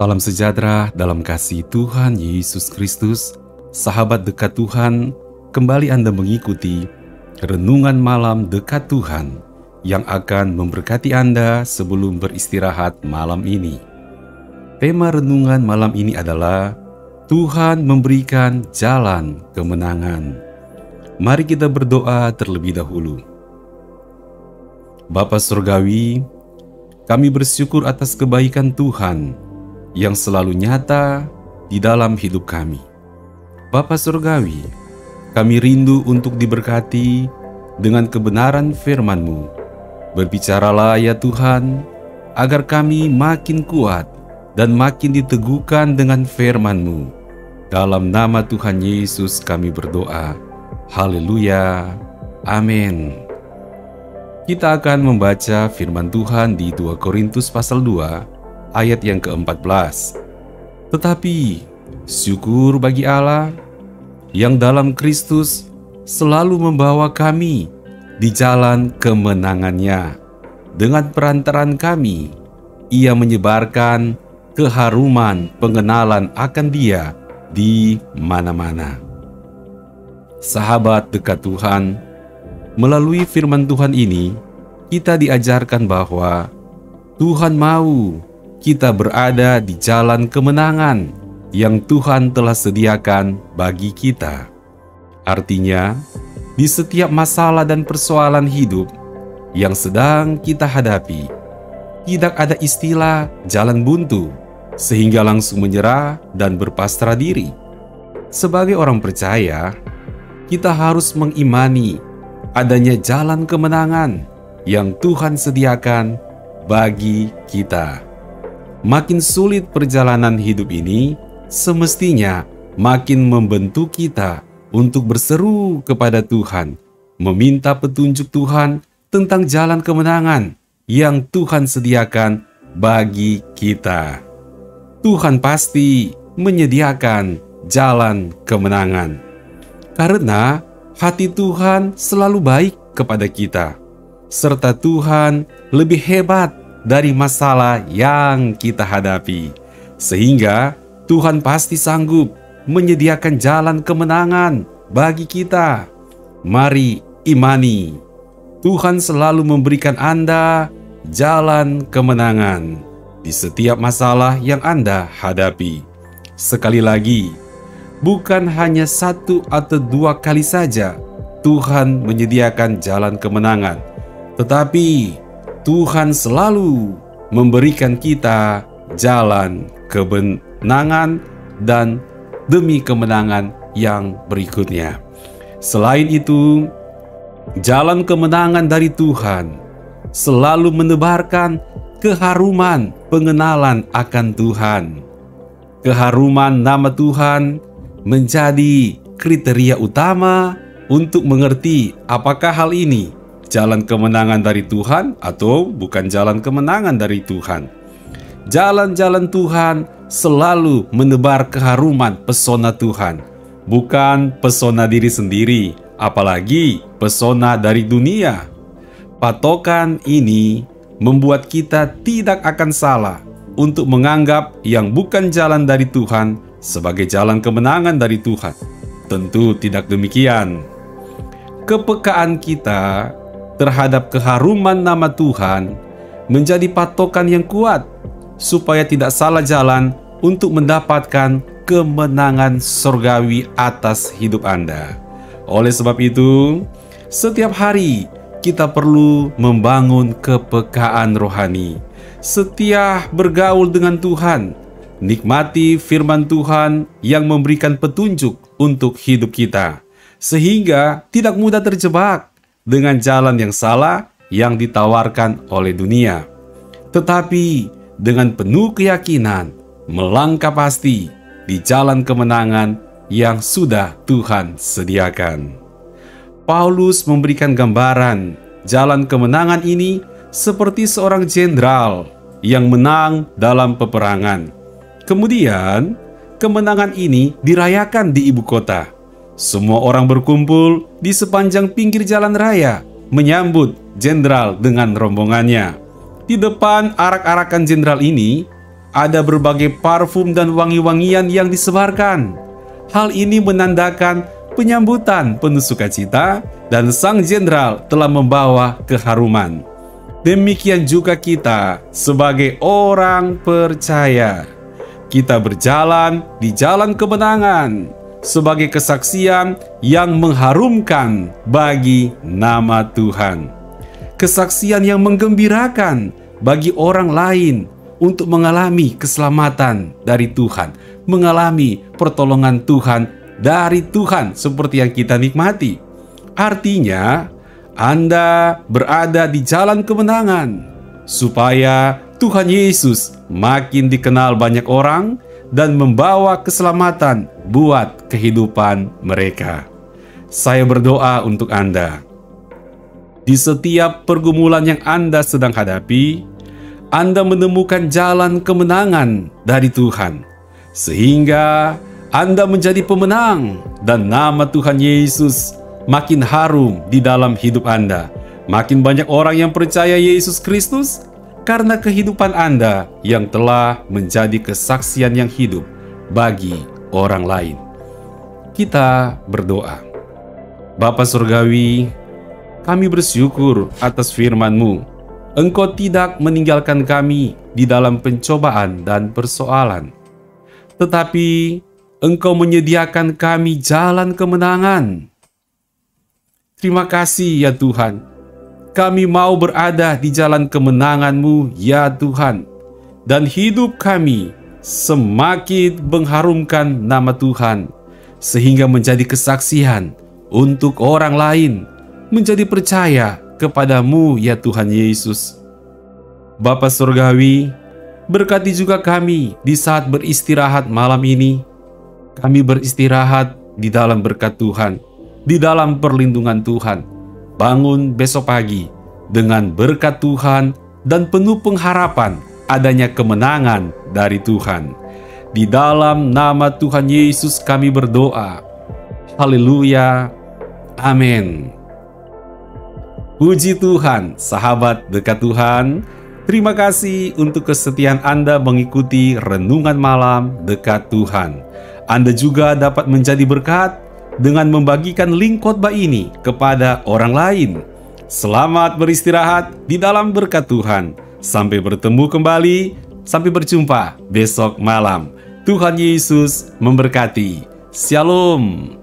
Salam sejahtera dalam kasih Tuhan Yesus Kristus. Sahabat dekat Tuhan, kembali Anda mengikuti Renungan Malam Dekat Tuhan yang akan memberkati Anda sebelum beristirahat malam ini. Tema renungan malam ini adalah Tuhan memberikan jalan kemenangan. Mari kita berdoa terlebih dahulu. Bapa Surgawi, kami bersyukur atas kebaikan Tuhan yang selalu nyata di dalam hidup kami. Bapa Surgawi, kami rindu untuk diberkati dengan kebenaran firman-Mu. Berbicaralah ya Tuhan, agar kami makin kuat dan makin diteguhkan dengan firman-Mu. Dalam nama Tuhan Yesus kami berdoa. Haleluya. Amin. Kita akan membaca firman Tuhan di 2 Korintus pasal 2 ayat yang ke-14. Tetapi syukur bagi Allah yang dalam Kristus selalu membawa kami di jalan kemenangannya. Dengan perantaraan kami, Ia menyebarkan keharuman pengenalan akan Dia di mana-mana. Sahabat dekat Tuhan, melalui firman Tuhan ini, kita diajarkan bahwa Tuhan mau kita berada di jalan kemenangan yang Tuhan telah sediakan bagi kita. Artinya, di setiap masalah dan persoalan hidup yang sedang kita hadapi, tidak ada istilah jalan buntu, sehingga langsung menyerah dan berpasrah diri. Sebagai orang percaya, kita harus mengimani adanya jalan kemenangan yang Tuhan sediakan bagi kita. Makin sulit perjalanan hidup ini, semestinya makin membentuk kita untuk berseru kepada Tuhan, meminta petunjuk Tuhan tentang jalan kemenangan yang Tuhan sediakan bagi kita. Tuhan pasti menyediakan jalan kemenangan, karena hati Tuhan selalu baik kepada kita, serta Tuhan lebih hebat dari masalah yang kita hadapi, sehingga Tuhan pasti sanggup menyediakan jalan kemenangan bagi kita. Mari imani, Tuhan selalu memberikan Anda jalan kemenangan di setiap masalah yang Anda hadapi. Sekali lagi, bukan hanya 1 atau 2 kali saja Tuhan menyediakan jalan kemenangan, tetapi Tuhan selalu memberikan kita jalan kemenangan dan demi kemenangan yang berikutnya. Selain itu, jalan kemenangan dari Tuhan selalu menebarkan keharuman pengenalan akan Tuhan. Keharuman nama Tuhan menjadi kriteria utama untuk mengerti apakah hal ini jalan kemenangan dari Tuhan atau bukan jalan kemenangan dari Tuhan. Jalan-jalan Tuhan selalu menebar keharuman pesona Tuhan, bukan pesona diri sendiri, apalagi pesona dari dunia. Patokan ini membuat kita tidak akan salah untuk menganggap yang bukan jalan dari Tuhan sebagai jalan kemenangan dari Tuhan. Tentu tidak demikian. Kepekaan kita terhadap keharuman nama Tuhan menjadi patokan yang kuat supaya tidak salah jalan untuk mendapatkan kemenangan surgawi atas hidup Anda. Oleh sebab itu, setiap hari kita perlu membangun kepekaan rohani, setia bergaul dengan Tuhan, nikmati firman Tuhan yang memberikan petunjuk untuk hidup kita, sehingga tidak mudah terjebak dengan jalan yang salah yang ditawarkan oleh dunia, tetapi dengan penuh keyakinan melangkah pasti di jalan kemenangan yang sudah Tuhan sediakan. Paulus memberikan gambaran jalan kemenangan ini seperti seorang jenderal yang menang dalam peperangan. Kemudian kemenangan ini dirayakan di ibu kota. Semua orang berkumpul di sepanjang pinggir jalan raya menyambut jenderal dengan rombongannya. Di depan arak-arakan jenderal ini, ada berbagai parfum dan wangi-wangian yang disebarkan. Hal ini menandakan penyambutan penuh sukacita dan sang jenderal telah membawa keharuman. Demikian juga kita sebagai orang percaya. Kita berjalan di jalan kemenangan sebagai kesaksian yang mengharumkan bagi nama Tuhan. Kesaksian yang menggembirakan bagi orang lain untuk mengalami keselamatan dari Tuhan, mengalami pertolongan Tuhan dari Tuhan seperti yang kita nikmati. Artinya, Anda berada di jalan kemenangan supaya Tuhan Yesus makin dikenal banyak orang dan membawa keselamatan buat kehidupan mereka. Saya berdoa untuk Anda. Di setiap pergumulan yang Anda sedang hadapi, Anda menemukan jalan kemenangan dari Tuhan, sehingga Anda menjadi pemenang dan nama Tuhan Yesus makin harum di dalam hidup Anda. Makin banyak orang yang percaya Yesus Kristus karena kehidupan Anda yang telah menjadi kesaksian yang hidup bagi orang lain. Kita berdoa. Bapa Surgawi, kami bersyukur atas firman-Mu. Engkau tidak meninggalkan kami di dalam pencobaan dan persoalan, tetapi Engkau menyediakan kami jalan kemenangan. Terima kasih ya Tuhan. Kami mau berada di jalan kemenangan-Mu ya Tuhan. Dan hidup kami semakin mengharumkan nama Tuhan, sehingga menjadi kesaksian untuk orang lain, menjadi percaya kepada-Mu ya Tuhan Yesus. Bapa Surgawi, berkati juga kami di saat beristirahat malam ini. Kami beristirahat di dalam berkat Tuhan, di dalam perlindungan Tuhan. Bangun besok pagi dengan berkat Tuhan dan penuh pengharapan adanya kemenangan dari Tuhan. Di dalam nama Tuhan Yesus kami berdoa. Haleluya. Amin. Puji Tuhan, sahabat dekat Tuhan. Terima kasih untuk kesetiaan Anda mengikuti renungan malam dekat Tuhan. Anda juga dapat menjadi berkat dengan membagikan link khotbah ini kepada orang lain. Selamat beristirahat di dalam berkat Tuhan. Sampai bertemu kembali, sampai berjumpa besok malam. Tuhan Yesus memberkati. Shalom.